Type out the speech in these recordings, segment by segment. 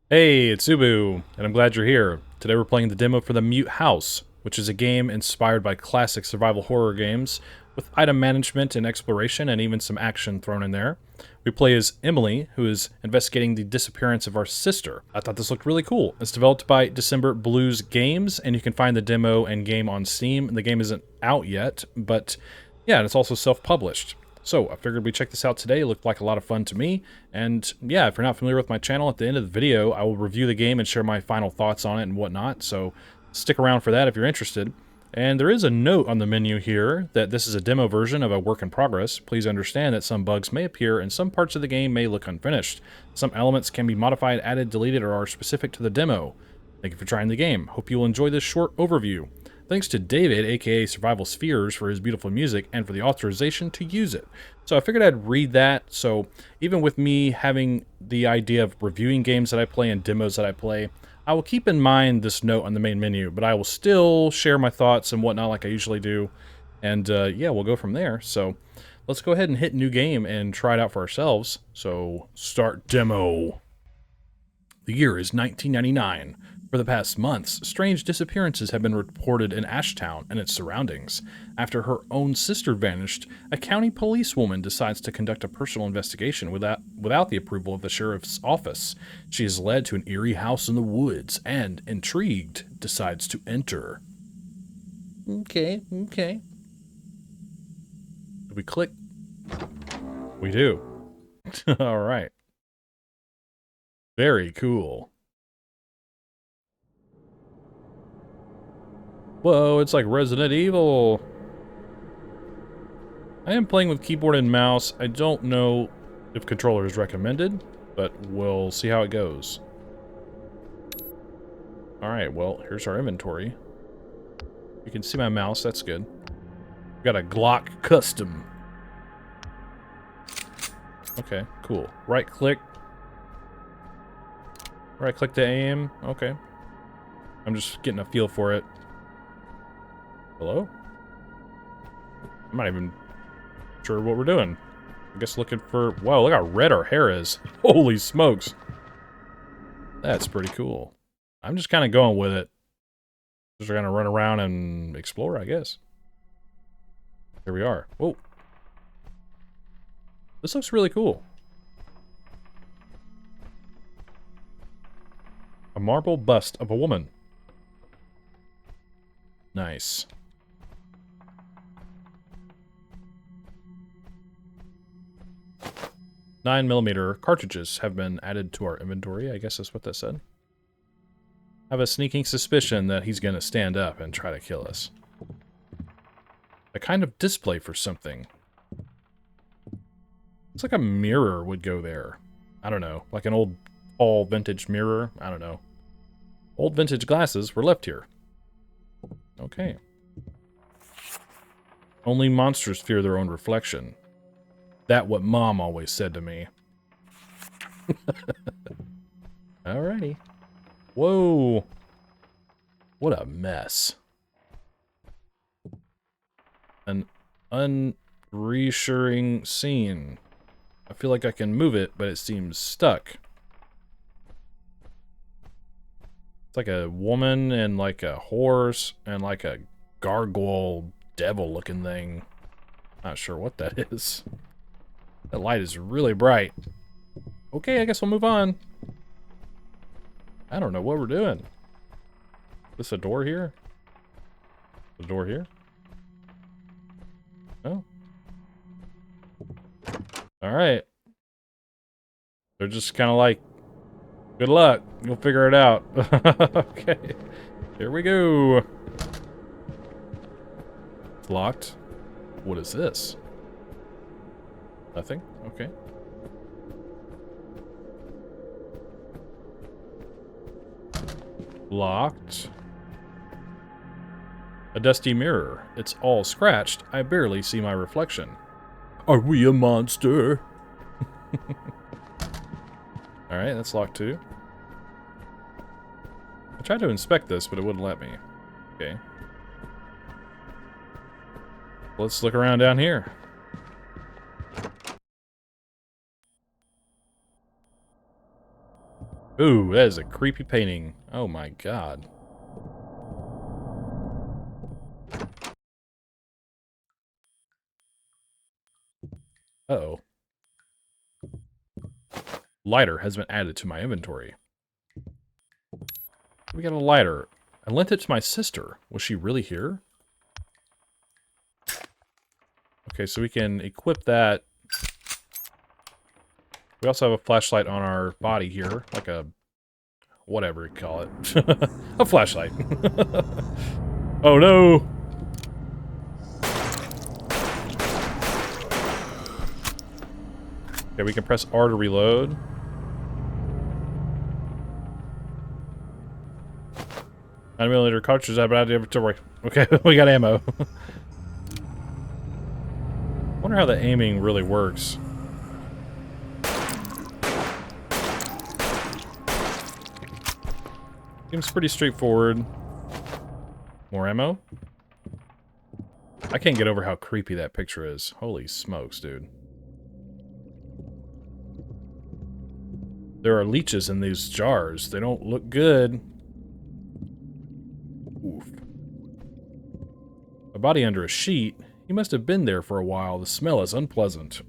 Hey, it's Subu, and I'm glad you're here. Today we're playing the demo for The Mute House, which is a game inspired by classic survival horror games, with item management and exploration and even some action thrown in there. We play as Emily, who is investigating the disappearance of our sister. I thought this looked really cool. It's developed by December Blues Games, and you can find the demo and game on Steam. The game isn't out yet, but yeah, and it's also self-published. So I figured we'd check this out today. It looked like a lot of fun to me. And yeah, if you're not familiar with my channel, at the end of the video, I will review the game and share my final thoughts on it and whatnot. So stick around for that if you're interested. And there is a note on the menu here that this is a demo version of a work in progress. Please understand that some bugs may appear and some parts of the game may look unfinished. Some elements can be modified, added, deleted, or are specific to the demo. Thank you for trying the game. Hope you will enjoy this short overview. Thanks to David, aka Survival Spheres, for his beautiful music and for the authorization to use it. So I figured I'd read that. So even with me having the idea of reviewing games that I play and demos that I play, I will keep in mind this note on the main menu, but I will still share my thoughts and whatnot like I usually do. And yeah, we'll go from there. So let's go ahead and hit new game and try it out for ourselves. So start demo. The year is 1999. For the past months, strange disappearances have been reported in Ashtown and its surroundings. After her own sister vanished, a county policewoman decides to conduct a personal investigation without the approval of the sheriff's office. She is led to an eerie house in the woods and, intrigued, decides to enter. Okay. Do we click? We do. All right. Very cool. Whoa, it's like Resident Evil. I am playing with keyboard and mouse. I don't know if controller is recommended, but we'll see how it goes. Alright, well, here's our inventory. You can see my mouse, that's good. We've got a Glock Custom. Okay, cool. Right click. Right click to aim. Okay. I'm just getting a feel for it. Hello? I'm not even sure what we're doing. I guess looking for... Whoa, look how red our hair is. Holy smokes. That's pretty cool. I'm just kind of going with it. Just gonna run around and explore, I guess. Here we are. Whoa. This looks really cool. A marble bust of a woman. Nice. 9mm cartridges have been added to our inventory. I guess that's what that said. I have a sneaking suspicion that he's gonna stand up and try to kill us. A kind of display for something. It's like a mirror would go there. I don't know. Like an old, tall, vintage mirror. I don't know. Old vintage glasses were left here. Okay. Only monsters fear their own reflection. That what Mom always said to me. Alrighty. Whoa. What a mess. An unreassuring scene. I feel like I can move it, but it seems stuck. It's like a woman and like a horse and like a gargoyle devil looking thing. Not sure what that is. That light is really bright. Okay, I guess we'll move on. I don't know what we're doing. Is this a door here? A door here? Oh. Alright. They're just kind of like, good luck. You'll figure it out. Okay. Here we go. It's locked. What is this? Nothing? Okay. Locked. A dusty mirror. It's all scratched. I barely see my reflection. Are we a monster? Alright, that's locked too. I tried to inspect this, but it wouldn't let me. Okay. Let's look around down here. Ooh, that is a creepy painting. Oh my god. Uh-oh. Lighter has been added to my inventory. We got a lighter. I lent it to my sister. Was she really here? Okay, so we can equip that. We also have a flashlight on our body here, like a whatever you call it. A flashlight. Oh no! Okay, we can press R to reload. 9mm cartridge, I've added inventory. Okay, we got ammo. Wonder how the aiming really works. Seems pretty straightforward. More ammo? I can't get over how creepy that picture is. Holy smokes, dude. There are leeches in these jars. They don't look good. Oof. A body under a sheet. He must have been there for a while. The smell is unpleasant.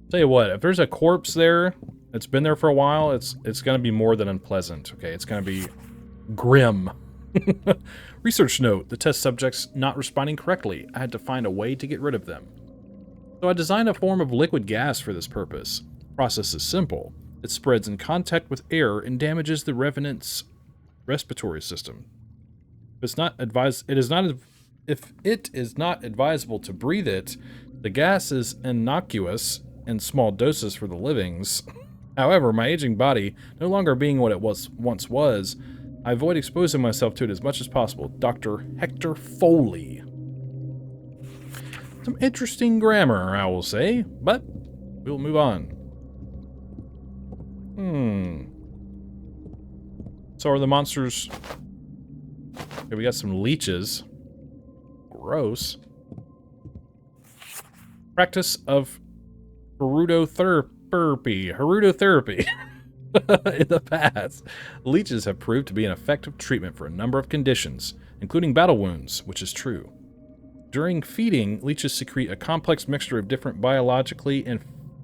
Tell you what, if there's a corpse there that's been there for a while, it's gonna be more than unpleasant. Okay, it's gonna be grim. Research note, the test subjects not responding correctly. I had to find a way to get rid of them. So I designed a form of liquid gas for this purpose. The process is simple. It spreads in contact with air and damages the revenant's respiratory system. If it is not advisable to breathe it, the gas is innocuous in small doses for the livings. However, my aging body, no longer being what it once was, I avoid exposing myself to it as much as possible. Dr. Hector Foley. Some interesting grammar, I will say, but we'll move on. So are the monsters... Okay, we got some leeches. Gross. Practice of Herudotherapy. In the past, leeches have proved to be an effective treatment for a number of conditions, including battle wounds, which is true. During feeding, leeches secrete a complex mixture of different biologically and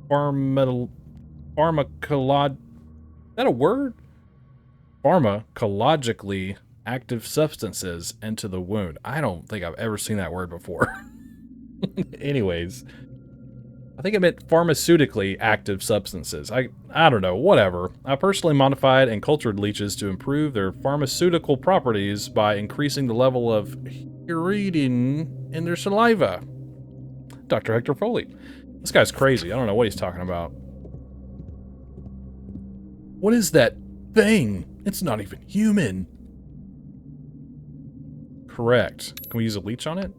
pharmacologically active substances into the wound. I don't think I've ever seen that word before. Anyways, I think it meant pharmaceutically active substances. I don't know, whatever. I personally modified and cultured leeches to improve their pharmaceutical properties by increasing the level of hyaluronidine in their saliva. Dr. Hector Foley. This guy's crazy. I don't know what he's talking about. What is that thing? It's not even human. Correct. Can we use a leech on it?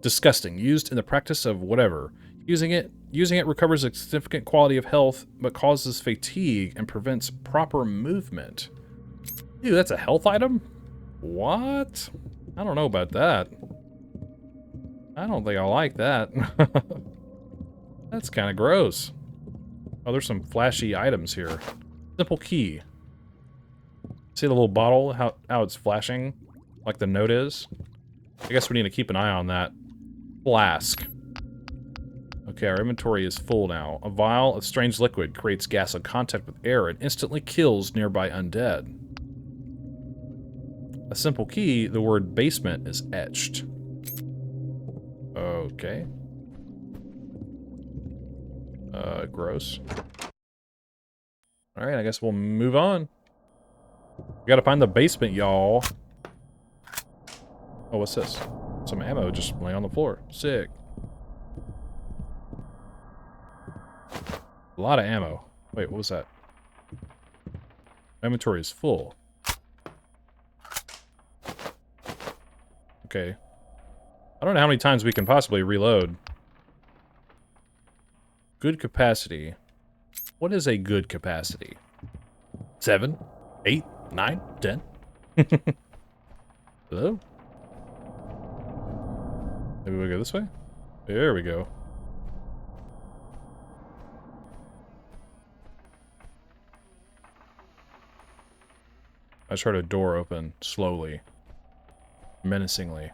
Disgusting. Used in the practice of whatever. Using it recovers a significant quality of health, but causes fatigue and prevents proper movement. Ew, that's a health item? What? I don't know about that. I don't think I like that. That's kind of gross. Oh, there's some flashy items here. Simple key. See the little bottle, how it's flashing? Like the note is? I guess we need to keep an eye on that. Flask. Okay, our inventory is full now. A vial of strange liquid creates gas on contact with air and instantly kills nearby undead. A simple key, the word basement is etched. Okay. Gross. Alright, I guess we'll move on. We gotta find the basement, y'all. Oh, what's this? Some ammo just laying on the floor. Sick. A lot of ammo. Wait, what was that? My inventory is full. Okay. I don't know how many times we can possibly reload. Good capacity. What is a good capacity? 7, 8, 9, 10? Hello? Maybe we go this way? There we go. I just heard a door open slowly, menacingly.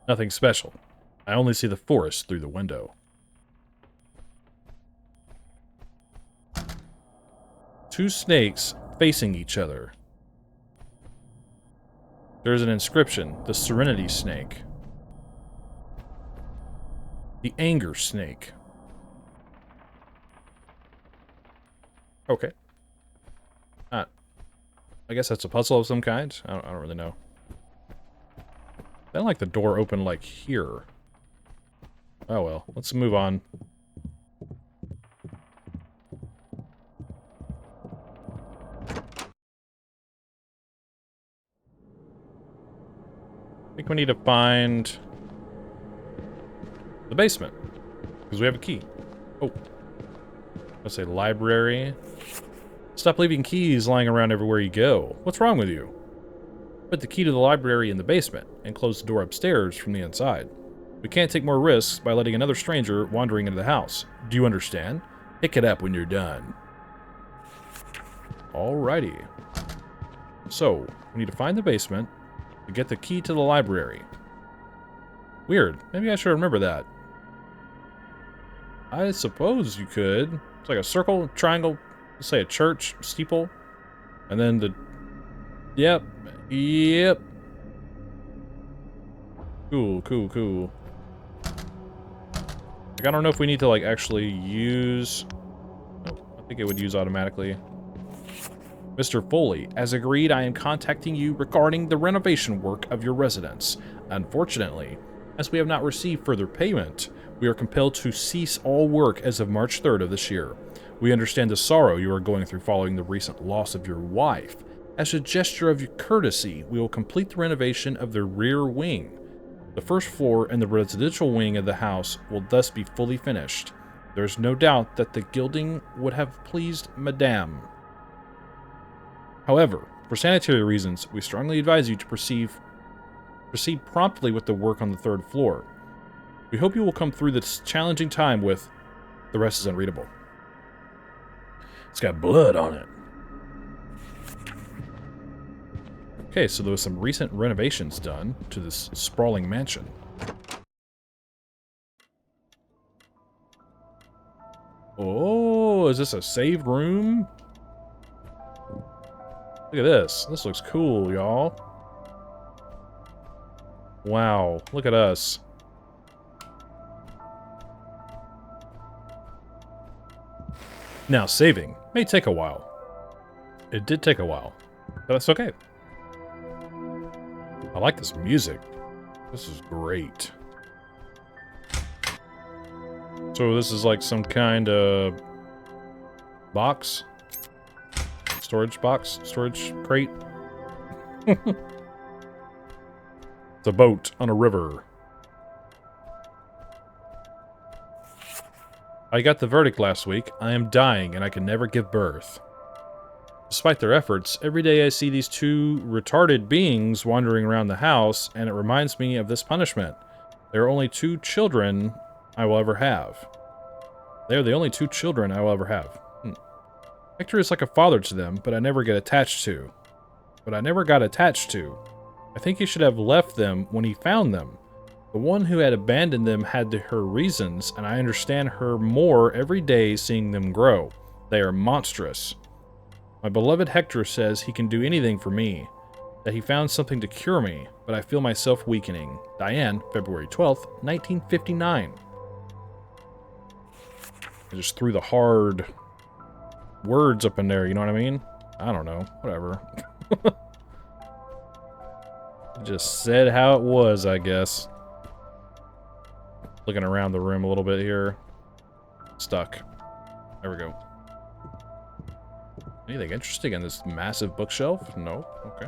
Nothing special. I only see the forest through the window. Two snakes facing each other. There's an inscription, the Serenity Snake. The Anger Snake. Okay. I guess that's a puzzle of some kind. I don't really know. Then like the door opened like here. Oh well, let's move on. I think we need to find the basement, because we have a key. Oh. Let's say library. Stop leaving keys lying around everywhere you go. What's wrong with you? Put the key to the library in the basement, and close the door upstairs from the inside. We can't take more risks by letting another stranger wandering into the house. Do you understand? Pick it up when you're done. Alrighty. So, we need to find the basement to get the key to the library. Weird. Maybe I should remember that. I suppose you could. It's like a circle, triangle, let's say a church, steeple, and then the... Yep. Cool. Like, I don't know if we need to, like, actually use... Nope, I think it would use automatically. Mr. Foley, as agreed, I am contacting you regarding the renovation work of your residence. Unfortunately, as we have not received further payment, we are compelled to cease all work as of March 3rd of this year. We understand the sorrow you are going through following the recent loss of your wife. As a gesture of courtesy, we will complete the renovation of the rear wing. The first floor and the residential wing of the house will thus be fully finished. There is no doubt that the gilding would have pleased Madame. However, for sanitary reasons, we strongly advise you to proceed promptly with the work on the third floor. We hope you will come through this challenging time with... The rest is unreadable. It's got blood on it. Okay, so there was some recent renovations done to this sprawling mansion. Oh, is this a saved room? Look at this. This looks cool, y'all. Wow, look at us. Now, saving may take a while. It did take a while, but that's okay. I like this music. This is great. So this is like some kind of box? Storage box? Storage crate? It's a boat on a river. I got the verdict last week. I am dying and I can never give birth. Despite their efforts, every day I see these two retarded beings wandering around the house, and it reminds me of this punishment. There are only two children I will ever have. They are the only two children I will ever have. Hector is like a father to them, but I never got attached to. I think he should have left them when he found them. The one who had abandoned them had her reasons, and I understand her more every day seeing them grow. They are monstrous. My beloved Hector says he can do anything for me, that he found something to cure me, but I feel myself weakening. Diane, February 12th, 1959. I just threw the hard words up in there, you know what I mean? I don't know, whatever. Just said how it was, I guess. Looking around the room a little bit here. Stuck. There we go. Anything interesting in this massive bookshelf? No. Okay.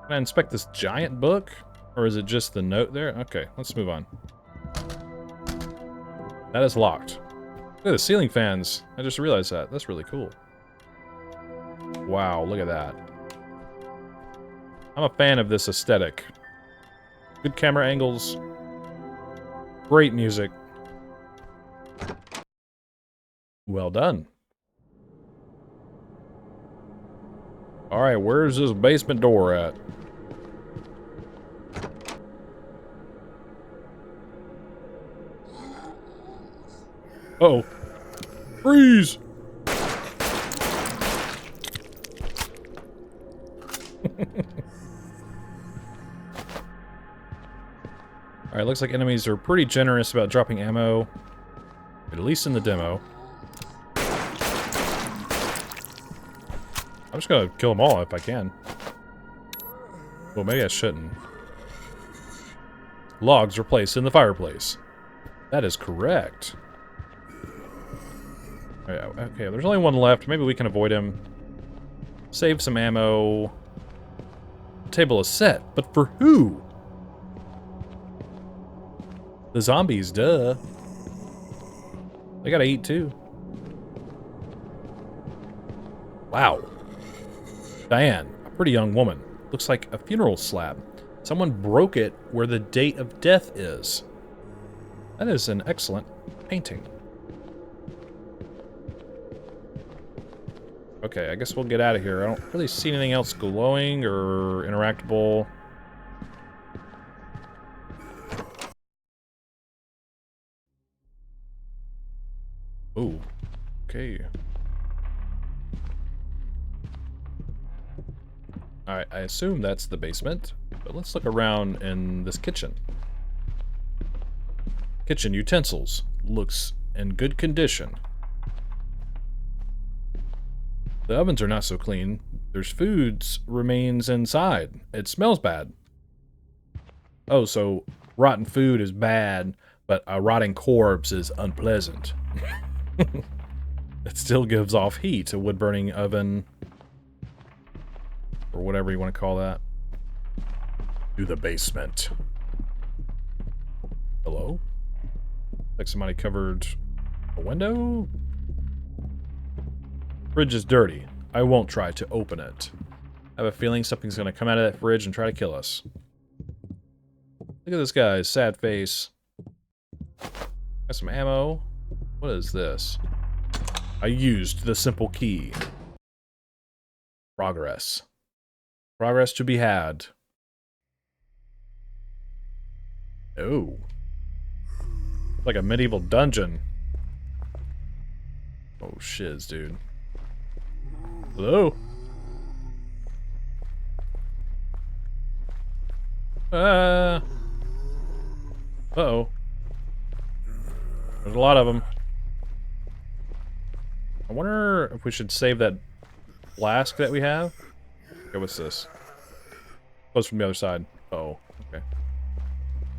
Can I inspect this giant book? Or is it just the note there? Okay, let's move on. That is locked. Look at the ceiling fans. I just realized that. That's really cool. Wow, look at that. I'm a fan of this aesthetic. Good camera angles. Great music. Well done. Alright, where's this basement door at? Uh-oh. Freeze! Alright, looks like enemies are pretty generous about dropping ammo. At least in the demo. I'm just gonna kill them all if I can. Well, maybe I shouldn't. Logs were placed in the fireplace. That is correct. Okay, there's only one left. Maybe we can avoid him. Save some ammo. The table is set, but for who? The zombies, duh. They gotta eat too. Wow. Diane, a pretty young woman. Looks like a funeral slab. Someone broke it where the date of death is. That is an excellent painting. Okay, I guess we'll get out of here. I don't really see anything else glowing or interactable. Ooh. Okay. Alright, I assume that's the basement, but let's look around in this kitchen. Kitchen utensils. Looks in good condition. The ovens are not so clean. There's foods remains inside. It smells bad. Oh, so rotten food is bad, but a rotting corpse is unpleasant. It still gives off heat, a wood-burning oven, or whatever you want to call that. To the basement. Hello? Like somebody covered a window? Fridge is dirty. I won't try to open it. I have a feeling something's going to come out of that fridge and try to kill us. Look at this guy's sad face. Got some ammo. What is this? I used the simple key. Progress. Progress to be had. Oh. Like a medieval dungeon. Oh, shiz, dude. Hello? Uh-oh. There's a lot of them. I wonder if we should save that flask that we have. Okay, what's this? Close from the other side. Oh, okay.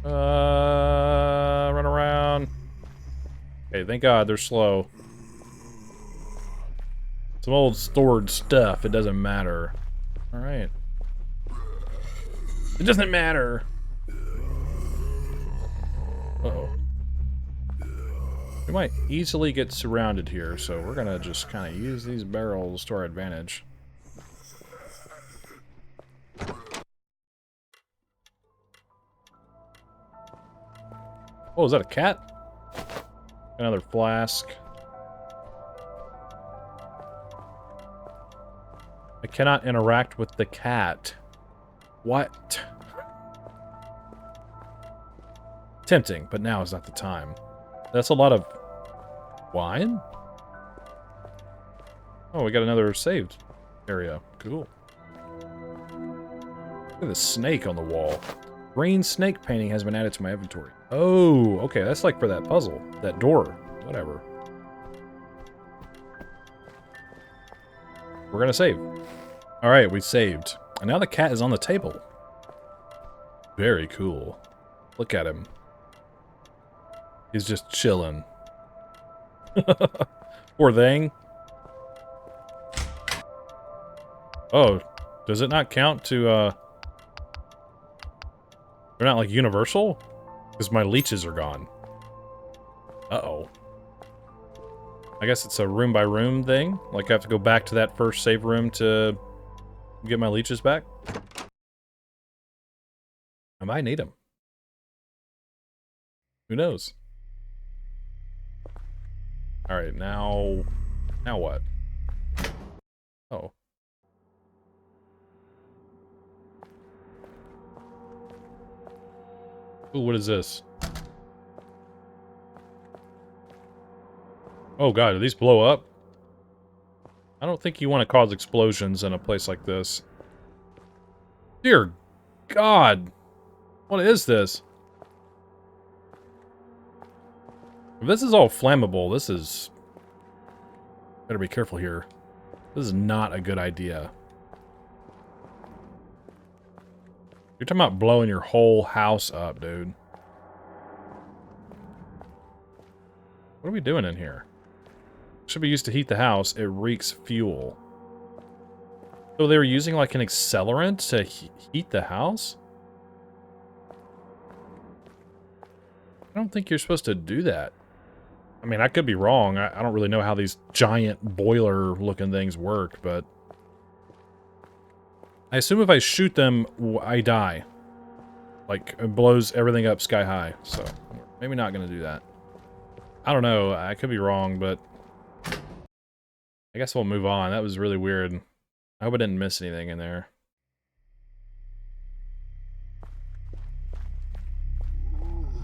Run around. Okay, thank God they're slow. Some old stored stuff, it doesn't matter. Alright. It doesn't matter! Uh-oh. We might easily get surrounded here, so we're gonna just kind of use these barrels to our advantage. Oh, is that a cat? Another flask. I cannot interact with the cat. What? Tempting, but now is not the time. That's a lot of wine? Oh, we got another saved area. Cool. Look at the snake on the wall. Green snake painting has been added to my inventory. Oh, okay, that's like for that puzzle. That door. Whatever. We're gonna save. Alright, we saved. And now the cat is on the table. Very cool. Look at him. He's just chilling. Poor thing. Oh, does it not count to, they're not, like, universal? Because my leeches are gone. Uh-oh. I guess it's a room-by-room thing? Like, I have to go back to that first save room to get my leeches back? I might need them. Who knows? Alright, now what? Oh. Ooh, what is this? Oh god, do these blow up? I don't think you want to cause explosions in a place like this. Dear God! What is this? If this is all flammable, this is... Better be careful here. This is not a good idea. You're talking about blowing your whole house up, dude. What are we doing in here? Should be used to heat the house. It reeks fuel. So they were using like an accelerant to heat the house? I don't think you're supposed to do that. I mean, I could be wrong. I don't really know how these giant boiler-looking things work, but... I assume if I shoot them, I die. Like, it blows everything up sky high, so... Maybe not gonna do that. I don't know. I could be wrong, but... I guess we'll move on. That was really weird. I hope I didn't miss anything in there.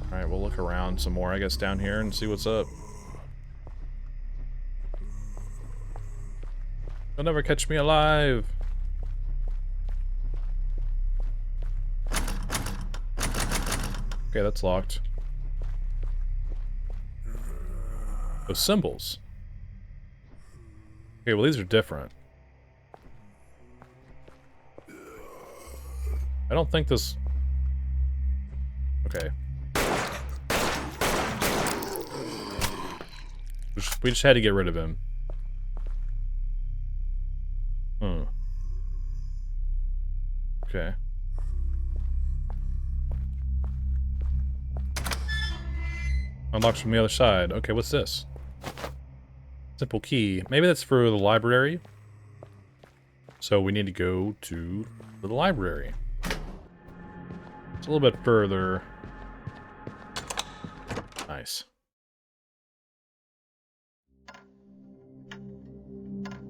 Alright, we'll look around some more, I guess, down here and see what's up. You'll never catch me alive! Okay, that's locked. Those symbols. Okay, well these are different. I don't think this... Okay. We just had to get rid of him. Okay. Unlocks from the other side. Okay, what's this? Simple key. Maybe that's for the library. So we need to go to the library. It's a little bit further. Nice.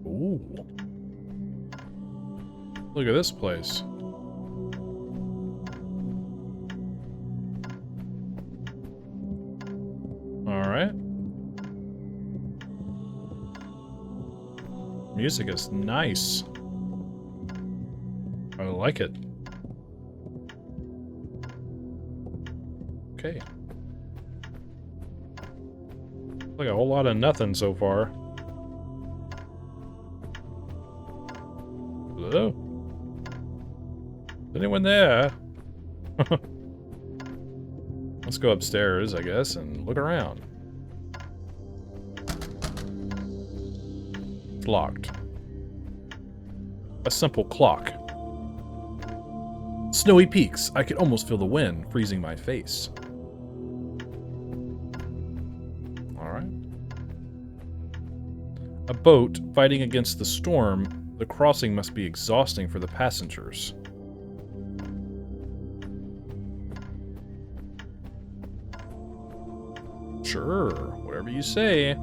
Ooh. Look at this place. Alright. Music is nice. I like it. Okay. Like a whole lot of nothing so far. Hello? Is anyone there? Let's go upstairs, I guess, and look around. It's locked. A simple clock. Snowy peaks. I could almost feel the wind freezing my face. Alright. A boat fighting against the storm. The crossing must be exhausting for the passengers. Sure, whatever you say.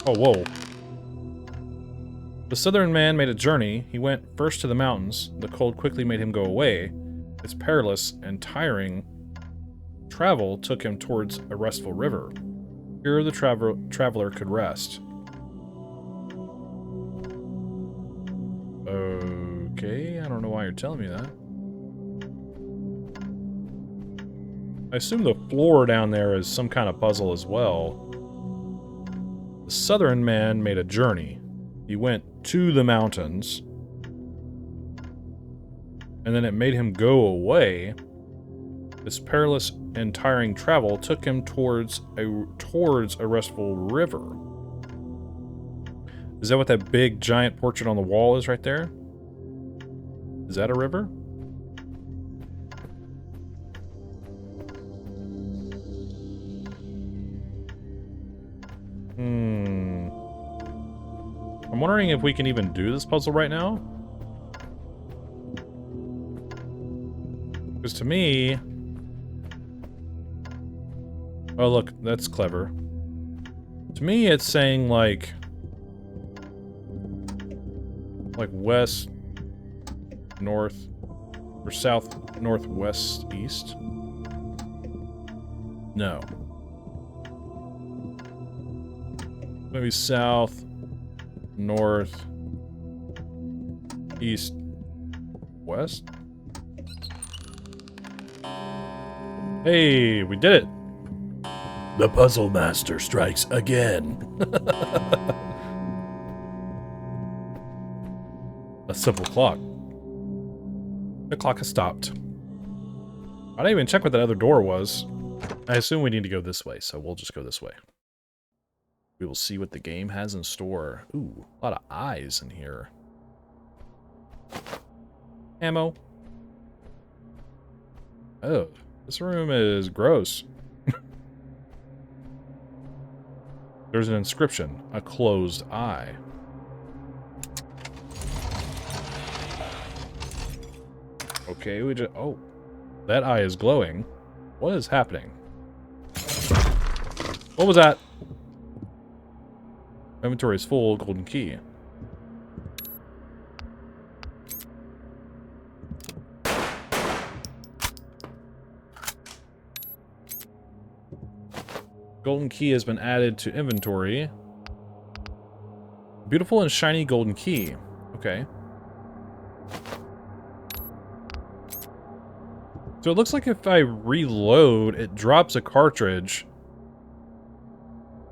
Oh, whoa. The southern man made a journey. He went first to the mountains. The cold quickly made him go away. Its perilous and tiring travel took him towards a restful river. Here the traveler could rest. Okay, I don't know why you're telling me that. I assume the floor down there is some kind of puzzle as well. The southern man made a journey. He went to the mountains. And then it made him go away. This perilous and tiring travel took him towards a restful river. Is that what that big giant portrait on the wall is right there? Is that a river? I'm wondering if we can even do this puzzle right now. Because to me... Oh, look, that's clever. To me, it's saying, like west, north, Or south, northwest, east? No. Maybe south, north, east, west? Hey, we did it! The Puzzle Master strikes again. A simple clock. The clock has stopped. I didn't even check what that other door was. I assume we need to go this way, so we'll just go this way. We will see what the game has in store. Ooh, a lot of eyes in here. Ammo. Oh, this room is gross. There's an inscription. A closed eye. Okay, we just... Oh. That eye is glowing. What is happening? What was that? Inventory is full. Golden key. Golden key has been added to inventory. Beautiful and shiny golden key. Okay. So it looks like if I reload, it drops a cartridge.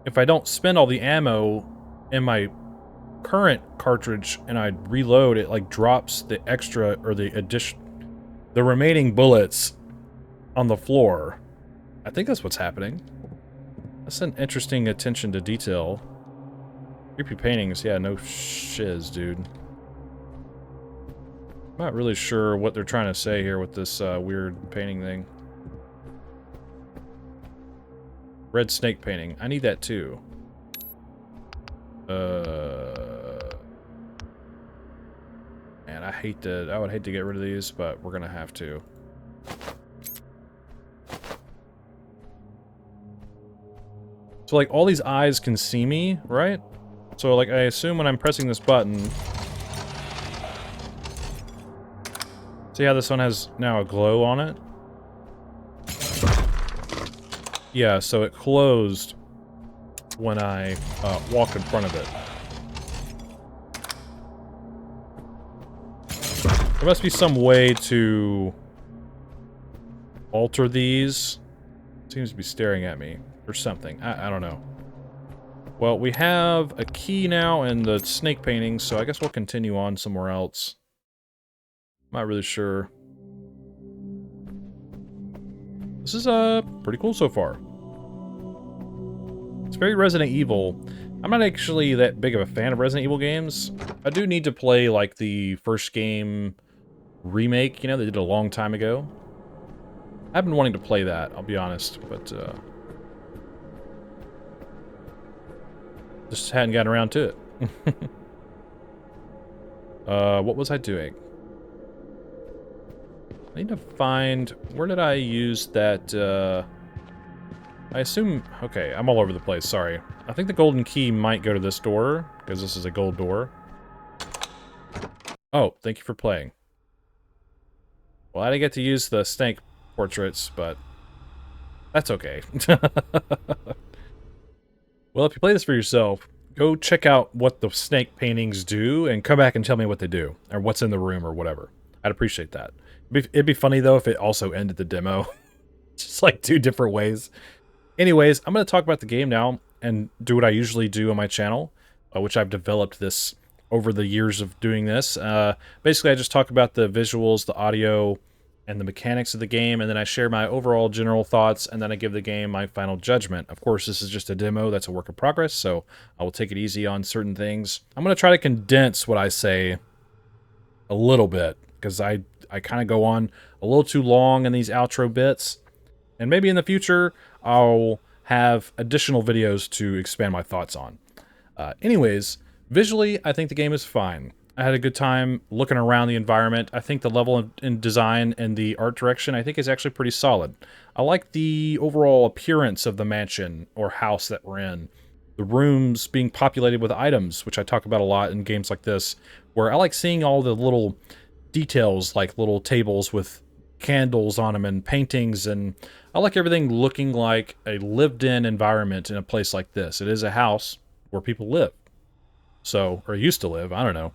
If I don't spend all the ammo in my current cartridge and I reload, it like drops the extra or the remaining bullets on the floor. I think that's what's happening. That's an interesting attention to detail. Creepy paintings, yeah, no shiz, dude. I'm not really sure what they're trying to say here with this weird painting thing. Red snake painting. I need that too. Man, I would hate to get rid of these, but we're gonna have to. So like all these eyes can see me, right? So like I assume when I'm pressing this button. See how this one has now a glow on it? Yeah, so it closed when I walk in front of it. There must be some way to alter these. It seems to be staring at me or something. I don't know. Well, we have a key now and the snake painting, so I guess we'll continue on somewhere else. Not really sure. This is pretty cool so far. It's very Resident Evil. I'm not actually that big of a fan of Resident Evil games. I do need to play like the first game remake, you know, they did a long time ago. I've been wanting to play that, I'll be honest, but just hadn't gotten around to it. What was I doing? I need to find... Where did I use that, I assume... Okay, I'm all over the place, sorry. I think the golden key might go to this door, because this is a gold door. Oh, thank you for playing. Well, I didn't get to use the snake portraits, but... That's okay. Well, if you play this for yourself, go check out what the snake paintings do, and come back and tell me what they do, or what's in the room, or whatever. I'd appreciate that. It'd be funny, though, if it also ended the demo. Just like 2 different ways. Anyways, I'm going to talk about the game now and do what I usually do on my channel, which I've developed this over the years of doing this. Basically, I just talk about the visuals, the audio, and the mechanics of the game, and then I share my overall general thoughts, and then I give the game my final judgment. Of course, this is just a demo. That's a work in progress, so I will take it easy on certain things. I'm going to try to condense what I say a little bit, because I kind of go on a little too long in these outro bits. And maybe in the future, I'll have additional videos to expand my thoughts on. Anyways, visually, I think the game is fine. I had a good time looking around the environment. I think the level in design and the art direction, I think, is actually pretty solid. I like the overall appearance of the mansion or house that we're in. The rooms being populated with items, which I talk about a lot in games like this, where I like seeing all the little details like little tables with candles on them and paintings, and I like everything looking like a lived-in environment in a place like this. It is a house where people live, so, or used to live, I don't know.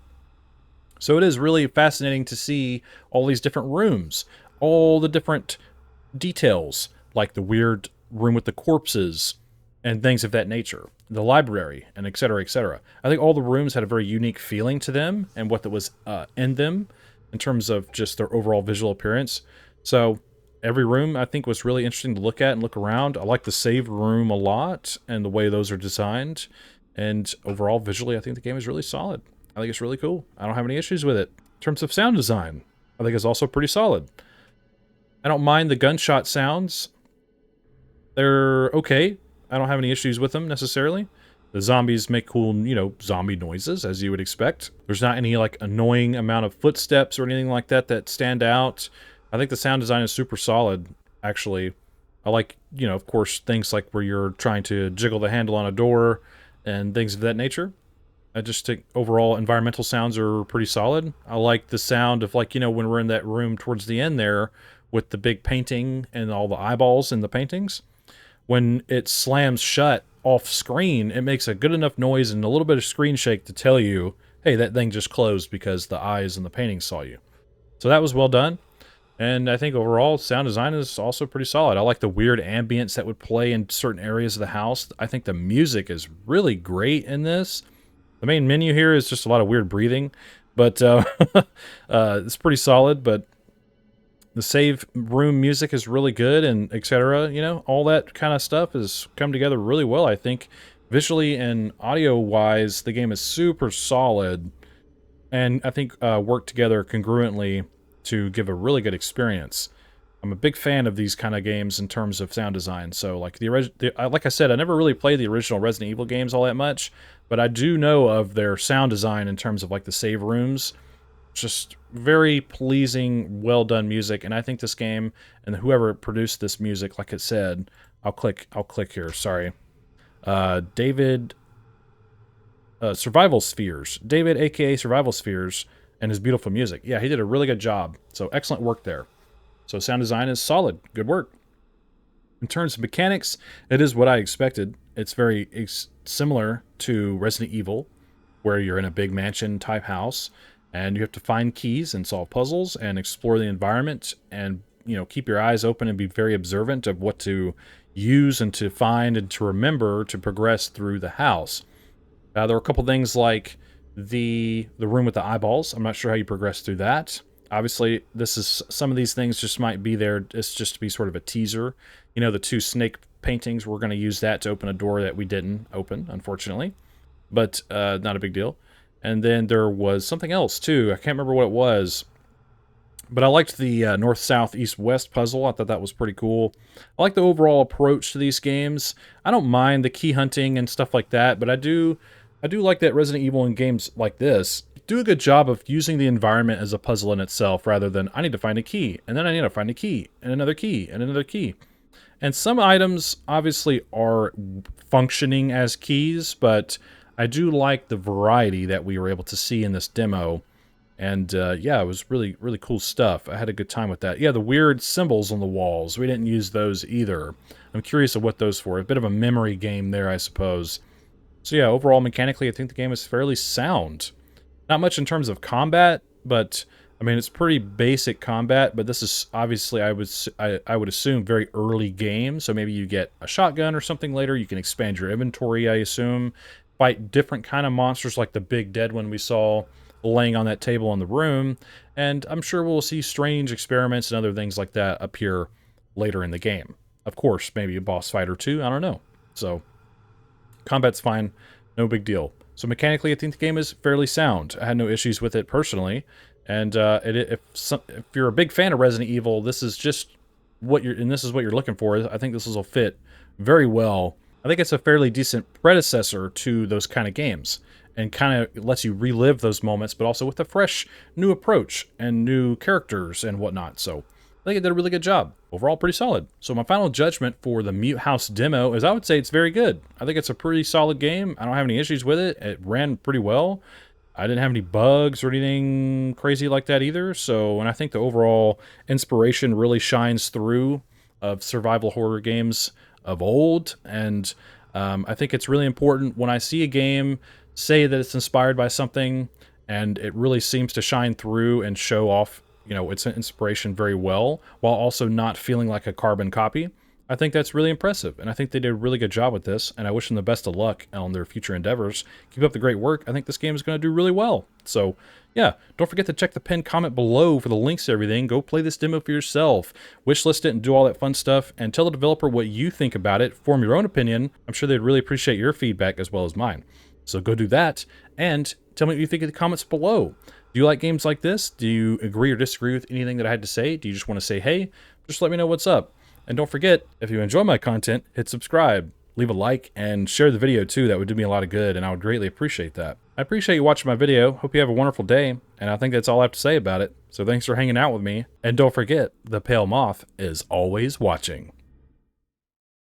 So it is really fascinating to see all these different rooms, all the different details, like the weird room with the corpses and things of that nature, the library, and etc., etc. I think all the rooms had a very unique feeling to them and what that was in them in terms of just their overall visual appearance. So every room I think was really interesting to look at and look around. I like the save room a lot and the way those are designed. And overall, visually, I think the game is really solid. I think it's really cool. I don't have any issues with it. In terms of sound design, I think it's also pretty solid. I don't mind the gunshot sounds. They're okay. I don't have any issues with them necessarily. The zombies make cool, you know, zombie noises, as you would expect. There's not any, like, annoying amount of footsteps or anything like that that stand out. I think the sound design is super solid, actually. I like, you know, of course, things like where you're trying to jiggle the handle on a door and things of that nature. I just think overall environmental sounds are pretty solid. I like the sound of, like, you know, when we're in that room towards the end there with the big painting and all the eyeballs in the paintings. When it slams shut off screen, it makes a good enough noise and a little bit of screen shake to tell you, hey, that thing just closed because the eyes in the painting saw you. So that was well done. And I think overall, sound design is also pretty solid. I like the weird ambience that would play in certain areas of the house. I think the music is really great in this. The main menu here is just a lot of weird breathing, but it's pretty solid. But the save room music is really good, and etc. You know, all that kind of stuff has come together really well, I think. Visually and audio-wise, the game is super solid, and I think work together congruently to give a really good experience. I'm a big fan of these kind of games in terms of sound design. So, like like I said, I never really played the original Resident Evil games all that much, but I do know of their sound design in terms of like the save rooms. Just very pleasing, well done music, and I think this game and whoever produced this music, like it said, I'll click here. Sorry, David, Survival Spheres, David, aka Survival Spheres, and his beautiful music. Yeah, he did a really good job. So excellent work there. So sound design is solid. Good work. In terms of mechanics, it is what I expected. It's very similar to Resident Evil, where you're in a big mansion type house, and you have to find keys and solve puzzles and explore the environment and, you know, keep your eyes open and be very observant of what to use and to find and to remember to progress through the house. There were a couple things like the room with the eyeballs. I'm not sure how you progress through that. Obviously, this is some of these things just might be there. It's just to be sort of a teaser. You know, the two snake paintings, we're going to use that to open a door that we didn't open, unfortunately. But not a big deal. And then there was something else, too. I can't remember what it was. But I liked the north, south, east, west puzzle. I thought that was pretty cool. I like the overall approach to these games. I don't mind the key hunting and stuff like that, but I do like that Resident Evil in games like this do a good job of using the environment as a puzzle in itself, rather than I need to find a key, and then I need to find a key, and another key, and another key. And some items obviously are functioning as keys, but I do like the variety that we were able to see in this demo. And yeah, it was really, really cool stuff. I had a good time with that. Yeah, the weird symbols on the walls, we didn't use those either. I'm curious of what those were. A bit of a memory game there, I suppose. So yeah, overall, mechanically, I think the game is fairly sound. Not much in terms of combat, but I mean, it's pretty basic combat, but this is obviously, I would assume, very early game, so maybe you get a shotgun or something later. You can expand your inventory, I assume. Fight different kind of monsters like the big dead one we saw laying on that table in the room, and I'm sure we'll see strange experiments and other things like that appear later in the game. Of course, maybe a boss fight or two, I don't know. So, combat's fine, no big deal. So mechanically, I think the game is fairly sound. I had no issues with it personally, and if you're a big fan of Resident Evil, this is just what you're looking for. I think this will fit very well. I think it's a fairly decent predecessor to those kind of games, and kind of lets you relive those moments, but also with a fresh, new approach and new characters and whatnot. So I think it did a really good job. Overall, pretty solid. So my final judgment for the Mute House demo is I would say it's very good. I think it's a pretty solid game. I don't have any issues with it. It ran pretty well. I didn't have any bugs or anything crazy like that either. So, and I think the overall inspiration really shines through of survival horror games of old. And I think it's really important when I see a game say that it's inspired by something and it really seems to shine through and show off, its inspiration very well, while also not feeling like a carbon copy. I think that's really impressive, and I think they did a really good job with this, and I wish them the best of luck on their future endeavors. Keep up the great work. I think this game is going to do really well. So, yeah, don't forget to check the pinned comment below for the links to everything. Go play this demo for yourself, wishlist it, and do all that fun stuff, and tell the developer what you think about it. Form your own opinion. I'm sure they'd really appreciate your feedback as well as mine. So go do that, and tell me what you think in the comments below. Do you like games like this? Do you agree or disagree with anything that I had to say? Do you just want to say, hey? Just let me know what's up. And don't forget, if you enjoy my content, hit subscribe, leave a like, and share the video too. That would do me a lot of good, and I would greatly appreciate that. I appreciate you watching my video. Hope you have a wonderful day, and I think that's all I have to say about it. So thanks for hanging out with me, and don't forget, the pale moth is always watching.